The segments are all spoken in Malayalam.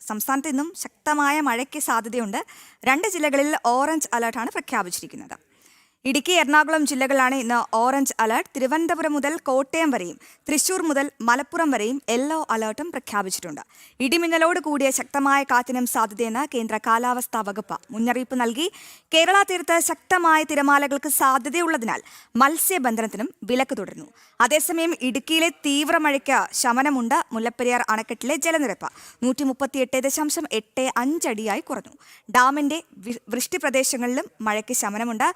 സംസ്ഥാനത്ത് ഇന്നും ശക്തമായ മഴയ്ക്ക് സാധ്യതയുണ്ട്. 2 ജില്ലകളിൽ ഓറഞ്ച് അലർട്ടാണ് പ്രഖ്യാപിച്ചിരിക്കുന്നത്. ഇടുക്കി, എറണാകുളം ജില്ലകളിലാണ് ഇന്ന് ഓറഞ്ച് അലർട്ട്. തിരുവനന്തപുരം മുതൽ കോട്ടയം വരെയും തൃശൂർ മുതൽ മലപ്പുറം വരെയും യെല്ലോ അലർട്ടും പ്രഖ്യാപിച്ചിട്ടുണ്ട്. ഇടിമിന്നലോട് കൂടിയ ശക്തമായ കാറ്റിനും സാധ്യതയെന്ന് കേന്ദ്ര കാലാവസ്ഥാ വകുപ്പ് മുന്നറിയിപ്പ് നൽകി. കേരള തീരത്ത് ശക്തമായ തിരമാലകൾക്ക് സാധ്യതയുള്ളതിനാൽ മത്സ്യബന്ധനത്തിനും വിലക്ക് തുടരുന്നു. അതേസമയം ഇടുക്കിയിലെ തീവ്രമഴയ്ക്ക് ശമനമുണ്ട്. മുല്ലപ്പെരിയാർ അണക്കെട്ടിലെ ജലനിരപ്പ് 138.85 അടിയായി കുറഞ്ഞു. ഡാമിന്റെ വൃഷ്ടിപ്രദേശങ്ങളിലും മഴയ്ക്ക് ശമനമുണ്ട്.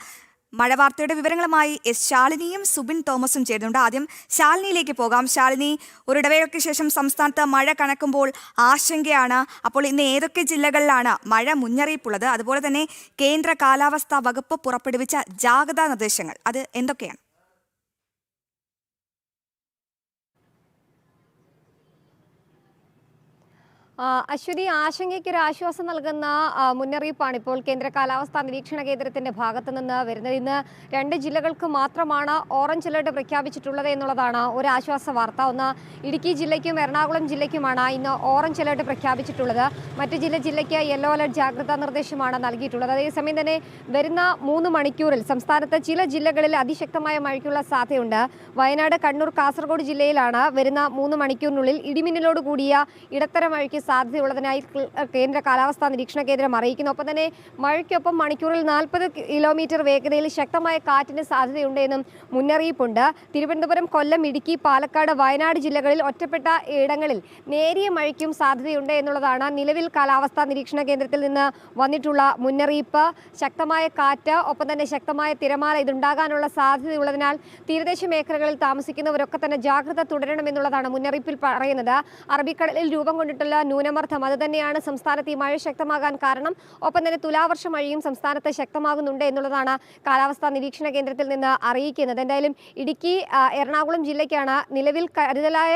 മഴ വാർത്തയുടെ വിവരങ്ങളുമായി എസ് ശാലിനിയും സുബിൻ തോമസും ചേരുന്നുണ്ട്. ആദ്യം ശാലിനിയിലേക്ക് പോകാം. ശാലിനി, ഒരിടവേളയ്ക്ക് ശേഷം സംസ്ഥാനത്ത് മഴ കനക്കുമ്പോൾ ആശങ്കയാണ്. അപ്പോൾ ഇന്ന് ഏതൊക്കെ ജില്ലകളിലാണ് മഴ മുന്നറിയിപ്പുള്ളത്? അതുപോലെ തന്നെ കേന്ദ്ര കാലാവസ്ഥാ വകുപ്പ് പുറപ്പെടുവിച്ച ജാഗ്രതാ നിർദ്ദേശങ്ങൾ അത് എന്തൊക്കെയാണ്? അശ്വതി, ആശങ്കയ്ക്കൊരു ആശ്വാസം നൽകുന്ന മുന്നറിയിപ്പാണ് ഇപ്പോൾ കേന്ദ്ര കാലാവസ്ഥാ നിരീക്ഷണ കേന്ദ്രത്തിന്റെ ഭാഗത്തു നിന്ന് വരുന്നത്. ഇന്ന് 2 ജില്ലകൾക്ക് മാത്രമാണ് ഓറഞ്ച് അലർട്ട് പ്രഖ്യാപിച്ചിട്ടുള്ളത് എന്നുള്ളതാണ് ഒരു ആശ്വാസ വാർത്ത. ഒന്ന്, ഇടുക്കി ജില്ലയ്ക്കും എറണാകുളം ജില്ലയ്ക്കുമാണ് ഇന്ന് ഓറഞ്ച് അലർട്ട് പ്രഖ്യാപിച്ചിട്ടുള്ളത്. മറ്റ് ജില്ലയ്ക്ക് യെല്ലോ അലർട്ട് ജാഗ്രതാ നിർദ്ദേശമാണ് നൽകിയിട്ടുള്ളത്. അതേസമയം തന്നെ വരുന്ന 3 മണിക്കൂറിൽ സംസ്ഥാനത്ത് ചില ജില്ലകളിൽ അതിശക്തമായ മഴയ്ക്കുള്ള സാധ്യതയുണ്ട്. വയനാട്, കണ്ണൂർ, കാസർഗോഡ് ജില്ലയിലാണ് വരുന്ന 3 മണിക്കൂറിനുള്ളിൽ ഇടിമിന്നലോട് കൂടിയ ഇടത്തരം മഴയ്ക്ക് സാധ്യതയുള്ളതിനായി കേന്ദ്ര കാലാവസ്ഥാ നിരീക്ഷണ കേന്ദ്രം അറിയിക്കുന്നു. ഒപ്പം തന്നെ മഴയ്ക്കൊപ്പം മണിക്കൂറിൽ 40 കിലോമീറ്റർ വേഗതയിൽ ശക്തമായ കാറ്റിന് സാധ്യതയുണ്ടെന്നും മുന്നറിയിപ്പുണ്ട്. തിരുവനന്തപുരം, കൊല്ലം, ഇടുക്കി, പാലക്കാട്, വയനാട് ജില്ലകളിൽ ഒറ്റപ്പെട്ട ഇടങ്ങളിൽ നേരിയ മഴയ്ക്കും സാധ്യതയുണ്ട് എന്നുള്ളതാണ് നിലവിൽ കാലാവസ്ഥാ നിരീക്ഷണ കേന്ദ്രത്തിൽ നിന്ന് വന്നിട്ടുള്ള മുന്നറിയിപ്പ്. ശക്തമായ കാറ്റ്, ഒപ്പം തന്നെ ശക്തമായ തിരമാല ഇതുണ്ടാകാനുള്ള സാധ്യതയുള്ളതിനാൽ തീരദേശ മേഖലകളിൽ താമസിക്കുന്നവരൊക്കെ തന്നെ ജാഗ്രത തുടരണമെന്നുള്ളതാണ് മുന്നറിയിപ്പിൽ പറയുന്നത്. അറബിക്കടലിൽ രൂപം കൊണ്ടിട്ടുള്ള ന്യൂനമർദ്ദം അത് തന്നെയാണ് സംസ്ഥാനത്ത് ഈ മഴ ശക്തമാകാൻ കാരണം. ഒപ്പം തന്നെ തുലാവർഷ മഴയും സംസ്ഥാനത്ത് ശക്തമാകുന്നുണ്ട് എന്നുള്ളതാണ് കാലാവസ്ഥാ നിരീക്ഷണ കേന്ദ്രത്തിൽ നിന്ന് അറിയിക്കുന്നത്. എന്തായാലും ഇടുക്കി, എറണാകുളം ജില്ലയ്ക്കാണ് നിലവിൽ കരുതലായ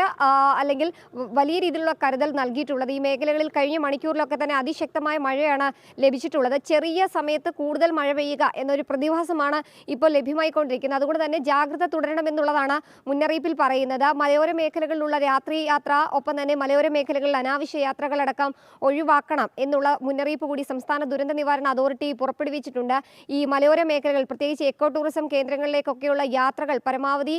അല്ലെങ്കിൽ വലിയ രീതിയിലുള്ള കരുതൽ നൽകിയിട്ടുള്ളത്. ഈ മേഖലകളിൽ കഴിഞ്ഞ മണിക്കൂറിലൊക്കെ തന്നെ അതിശക്തമായ മഴയാണ് ലഭിച്ചിട്ടുള്ളത്. ചെറിയ സമയത്ത് കൂടുതൽ മഴ പെയ്യുക എന്നൊരു പ്രതിഭാസമാണ് ഇപ്പോൾ ലഭ്യമായിക്കൊണ്ടിരിക്കുന്നത്. അതുകൊണ്ട് തന്നെ ജാഗ്രത തുടരണമെന്നുള്ളതാണ് മുന്നറിയിപ്പിൽ പറയുന്നത്. മലയോര മേഖലകളിലുള്ള രാത്രി യാത്ര, ഒപ്പം തന്നെ മലയോര മേഖലകളിൽ അനാവശ്യ യാത്രകളടക്കം ഒഴിവാക്കണം എന്നുള്ള മുന്നറിയിപ്പ് കൂടി സംസ്ഥാന ദുരന്ത നിവാരണ അതോറിറ്റി പുറപ്പെടുവിച്ചിട്ടുണ്ട്. ഈ മലയോര മേഖലകൾ, പ്രത്യേകിച്ച് എക്കോ ടൂറിസം കേന്ദ്രങ്ങളിലേക്കൊക്കെയുള്ള യാത്രകൾ പരമാവധി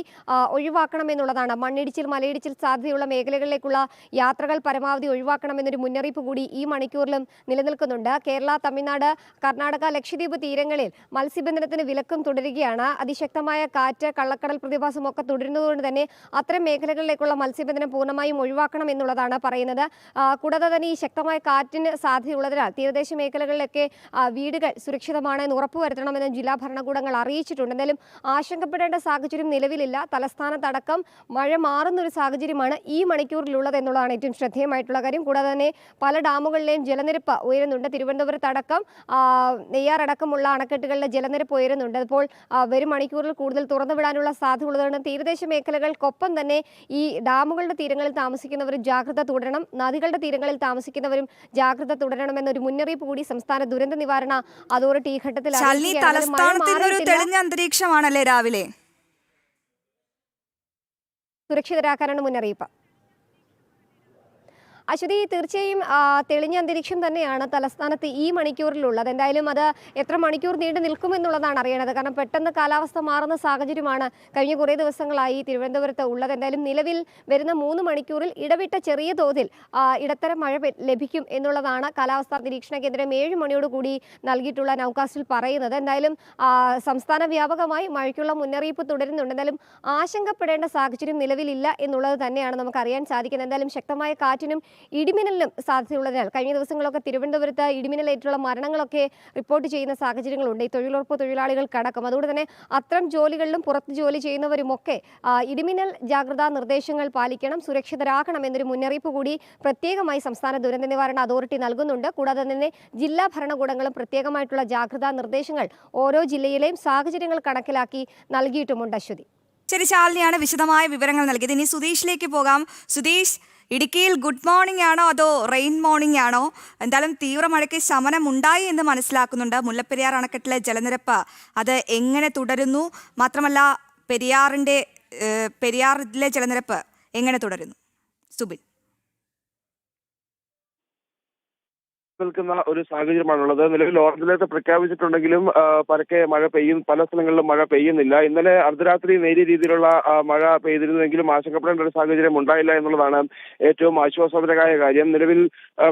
ഒഴിവാക്കണമെന്നുള്ളതാണ്. മണ്ണിടിച്ചിൽ, മലയിടിച്ചിൽ സാധ്യതയുള്ള മേഖലകളിലേക്കുള്ള യാത്രകൾ പരമാവധി ഒഴിവാക്കണമെന്നൊരു മുന്നറിയിപ്പ് കൂടി ഈ മണിക്കൂറിലും നിലനിൽക്കുന്നുണ്ട്. കേരള, തമിഴ്നാട്, കർണാടക, ലക്ഷദ്വീപ് തീരങ്ങളിൽ മത്സ്യബന്ധനത്തിന് വിലക്കും തുടരുകയാണ്. അതിശക്തമായ കാറ്റ്, കള്ളക്കടൽ പ്രതിഭാസമൊക്കെ തുടരുന്നതുകൊണ്ട് തന്നെ അത്തരം മേഖലകളിലേക്കുള്ള മത്സ്യബന്ധനം പൂർണ്ണമായും ഒഴിവാക്കണം എന്നുള്ളതാണ് പറയുന്നത്. കൂടാതെ തന്നെ ഈ ശക്തമായ കാറ്റിന് സാധ്യതയുള്ളതിനാൽ തീരദേശ മേഖലകളിലൊക്കെ വീടുകൾ സുരക്ഷിതമാണെന്ന് ഉറപ്പുവരുത്തണമെന്ന് ജില്ലാ ഭരണകൂടങ്ങൾ അറിയിച്ചിട്ടുണ്ട്. എന്തായാലും ആശങ്കപ്പെടേണ്ട സാഹചര്യം നിലവിലില്ല. തലസ്ഥാനത്തടക്കം മഴ മാറുന്നൊരു സാഹചര്യമാണ് ഈ മണിക്കൂറിലുള്ളത് എന്നുള്ളതാണ് ഏറ്റവും ശ്രദ്ധേയമായിട്ടുള്ള കാര്യം. കൂടാതെ തന്നെ പല ഡാമുകളിലെയും ജലനിരപ്പ് ഉയരുന്നുണ്ട്. തിരുവനന്തപുരത്തടക്കം, നെയ്യാറടക്കമുള്ള അണക്കെട്ടുകളിലെ ജലനിരപ്പ് ഉയരുന്നുണ്ട്. അപ്പോൾ വരും മണിക്കൂറിൽ കൂടുതൽ തുറന്നുവിടാനുള്ള സാധ്യത ഉള്ളതാണ്. തീരദേശ മേഖലകൾക്കൊപ്പം തന്നെ ഈ ഡാമുകളുടെ തീരങ്ങളിൽ താമസിക്കുന്നവരും ജാഗ്രത തുടരണം. നദികളുടെ തീരങ്ങളിൽ താമസിക്കുന്നവരും ജാഗ്രത തുടരണമെന്നൊരു മുന്നറിയിപ്പ് കൂടി സംസ്ഥാന ദുരന്ത നിവാരണ അതോറിറ്റി ഈ ഘട്ടത്തിൽ തെളിഞ്ഞ അന്തരീക്ഷമാണല്ലേ രാവിലെ? സുരക്ഷിതരാക്കാനാണ് മുന്നറിയിപ്പ്. അശ്വതി, തീർച്ചയായും തെളിഞ്ഞ അന്തരീക്ഷം തന്നെയാണ് തലസ്ഥാനത്ത് ഈ മണിക്കൂറിലുള്ളത്. എന്തായാലും അത് എത്ര മണിക്കൂർ നീണ്ടു നിൽക്കുമെന്നുള്ളതാണ് അറിയണത്. കാരണം പെട്ടെന്ന് കാലാവസ്ഥ മാറുന്ന സാഹചര്യമാണ് കഴിഞ്ഞ കുറേ ദിവസങ്ങളായി തിരുവനന്തപുരത്ത് ഉള്ളത്. എന്തായാലും നിലവിൽ വരുന്ന 3 മണിക്കൂറിൽ ഇടവിട്ട ചെറിയ തോതിൽ ഇടത്തരം മഴ ലഭിക്കും എന്നുള്ളതാണ് കാലാവസ്ഥാ നിരീക്ഷണ കേന്ദ്രം 7 മണിയോടുകൂടി നൽകിയിട്ടുള്ള നൗകാസ്റ്റിൽ പറയുന്നത്. എന്തായാലും സംസ്ഥാന വ്യാപകമായി മഴയ്ക്കുള്ള മുന്നറിയിപ്പ് തുടരുന്നുണ്ട്. എന്തായാലും ആശങ്കപ്പെടേണ്ട സാഹചര്യം നിലവിലില്ല എന്നുള്ളത് തന്നെയാണ് നമുക്ക് അറിയാൻ സാധിക്കുന്നത്. എന്തായാലും ശക്തമായ കാറ്റിനും ഇടിമിന്നലിനും സാധ്യതയുള്ളതിനാൽ കഴിഞ്ഞ ദിവസങ്ങളൊക്കെ തിരുവനന്തപുരത്ത് ഇടിമിന്നലേറ്റുള്ള മരണങ്ങളൊക്കെ റിപ്പോർട്ട് ചെയ്യുന്ന സാഹചര്യങ്ങളുണ്ട്. ഈ തൊഴിലുറപ്പ് തൊഴിലാളികൾക്കടക്കം. അതുകൊണ്ട് തന്നെ അത്തരം ജോലികളിലും പുറത്ത് ജോലി ചെയ്യുന്നവരുമൊക്കെ ഇടിമിന്നൽ ജാഗ്രതാ നിർദ്ദേശങ്ങൾ പാലിക്കണം, സുരക്ഷിതരാകണം എന്നൊരു മുന്നറിയിപ്പ് കൂടി പ്രത്യേകമായി സംസ്ഥാന ദുരന്ത നിവാരണ അതോറിറ്റി നൽകുന്നുണ്ട്. കൂടാതെ തന്നെ ജില്ലാ ഭരണകൂടങ്ങളും പ്രത്യേകമായിട്ടുള്ള ജാഗ്രതാ നിർദ്ദേശങ്ങൾ ഓരോ ജില്ലയിലെയും സാഹചര്യങ്ങൾ കണക്കിലാക്കി നൽകിയിട്ടുമുണ്ട്. അശ്വതി, ശരി, ശാലിനിയാണ് വിശദമായ വിവരങ്ങൾ നൽകിയത്. ഇനി സുധീഷിലേക്ക് പോകാം. സുധീഷ്, ഇടുക്കിയിൽ ഗുഡ് മോർണിംഗ് ആണോ അതോ റെയിൻ മോർണിംഗ് ആണോ? എന്തായാലും തീവ്രമഴയ്ക്ക് ശമനമുണ്ടായി എന്ന് മനസ്സിലാക്കുന്നുണ്ട്. മുല്ലപ്പെരിയാർ അണക്കെട്ടിലെ ജലനിരപ്പ് അത് എങ്ങനെ തുടരുന്നു? മാത്രമല്ല പെരിയാറിലെ ജലനിരപ്പ് എങ്ങനെ തുടരുന്നു? സുബിൻ. നിൽക്കുന്ന ഒരു സാഹചര്യമാണുള്ളത്. നിലവിൽ ഓറഞ്ച് അലർട്ട് പ്രഖ്യാപിച്ചിട്ടുണ്ടെങ്കിലും പരക്കെ മഴ പല സ്ഥലങ്ങളിലും മഴ പെയ്യുന്നില്ല. ഇന്നലെ അർദ്ധരാത്രി നേരിയ രീതിയിലുള്ള മഴ പെയ്തിരുന്നെങ്കിലും ആശങ്കപ്പെടേണ്ട ഒരു സാഹചര്യം ഉണ്ടായില്ല എന്നുള്ളതാണ് ഏറ്റവും ആശ്വാസകരമായ കാര്യം. നിലവിൽ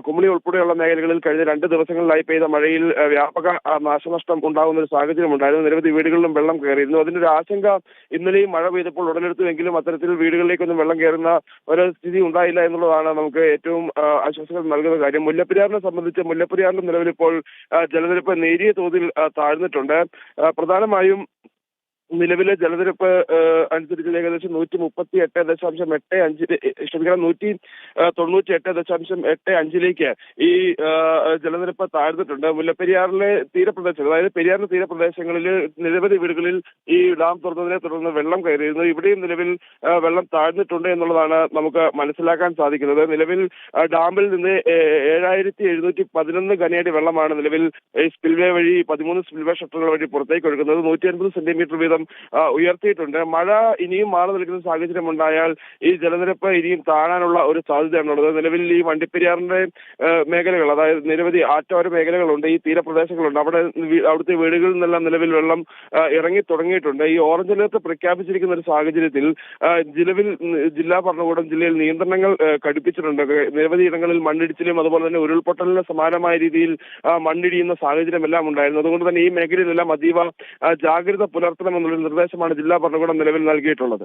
കുമളി ഉൾപ്പെടെയുള്ള മേഖലകളിൽ കഴിഞ്ഞ 2 ദിവസങ്ങളിലായി പെയ്ത മഴയിൽ വ്യാപക നാശനഷ്ടം ഉണ്ടാകുന്ന ഒരു സാഹചര്യം ഉണ്ടായിരുന്നു. നിരവധി വീടുകളിലും വെള്ളം കയറിയിരുന്നു. അതിന്റെ ഒരു ആശങ്ക ഇന്നലെയും മഴ പെയ്തപ്പോൾ ഉടലെടുത്തുവെങ്കിലും അത്തരത്തിൽ വീടുകളിലേക്കൊന്നും വെള്ളം കയറുന്ന ഒരു സ്ഥിതി ഉണ്ടായില്ല എന്നുള്ളതാണ് നമുക്ക് ഏറ്റവും ആശ്വാസം നൽകുന്ന കാര്യം. മുല്ലപ്പെരിയാറിനെ സംബന്ധിച്ച് മുല്ലപ്പെരിയാറിലും നിലവിലിപ്പോൾ ജലനിരപ്പ് നേരിയ തോതിൽ താഴ്ന്നിട്ടുണ്ട്. പ്രധാനമായും നിലവിലെ ജലനിരപ്പ് അനുസരിച്ച് ഏകദേശം 198.85 ഈ ജലനിരപ്പ് താഴ്ന്നിട്ടുണ്ട്. മുല്ലപ്പെരിയാറിലെ തീരപ്രദേശങ്ങൾ, അതായത് പെരിയാറിന്റെ തീരപ്രദേശങ്ങളിൽ നിരവധി വീടുകളിൽ ഈ ഡാം തുറന്നതിനെ തുടർന്ന് വെള്ളം കയറിയിരുന്നു. ഇവിടെയും നിലവിൽ വെള്ളം താഴ്ന്നിട്ടുണ്ട് എന്നുള്ളതാണ് നമുക്ക് മനസ്സിലാക്കാൻ സാധിക്കുന്നത്. നിലവിൽ ഡാമിൽ നിന്ന് 7711 ഘനയടി വെള്ളമാണ് നിലവിൽ സ്പിൽവേ വഴി 13 സ്പിൽവേ ഷട്ടറുകൾ വഴി പുറത്തേക്ക് ഒഴുകുന്നത്. 150 സെന്റിമീറ്റർ വീതം ഉയർത്തിയിട്ടുണ്ട്. മഴ ഇനിയും മാറി നിൽക്കുന്ന സാഹചര്യം ഉണ്ടായാൽ ഈ ജലനിരപ്പ് ഇനിയും താഴാനുള്ള ഒരു സാധ്യതയാണുള്ളത്. നിലവിൽ ഈ വണ്ടിപ്പെരിയാറിന്റെ മേഖലകൾ, അതായത് നിരവധി ആറ്റോര മേഖലകളുണ്ട്, ഈ തീരപ്രദേശങ്ങളുണ്ട്. അവിടുത്തെ വീടുകളിൽ നിന്നെല്ലാം നിലവിൽ വെള്ളം ഇറങ്ങി തുടങ്ങിയിട്ടുണ്ട്. ഈ ഓറഞ്ച് അലർട്ട് പ്രഖ്യാപിച്ചിരിക്കുന്ന ഒരു സാഹചര്യത്തിൽ നിലവിൽ ജില്ലാ ഭരണകൂടം ജില്ലയിൽ നിയന്ത്രണങ്ങൾ കടുപ്പിച്ചിട്ടുണ്ട്. നിരവധി ഇടങ്ങളിൽ മണ്ണിടിച്ചിലും അതുപോലെ തന്നെ ഉരുൾപൊട്ടലിന് സമാനമായ രീതിയിൽ മണ്ണിടിയുന്ന സാഹചര്യമെല്ലാം ഉണ്ടായിരുന്നു. അതുകൊണ്ട് തന്നെ ഈ മേഖലയിലെല്ലാം അതീവ ജാഗ്രത പുലർത്തണമെന്നുള്ള നിർദ്ദേശമാണ് ജില്ലാ ഭരണകൂടം നിലവിൽ നൽകിയിട്ടുള്ളത്.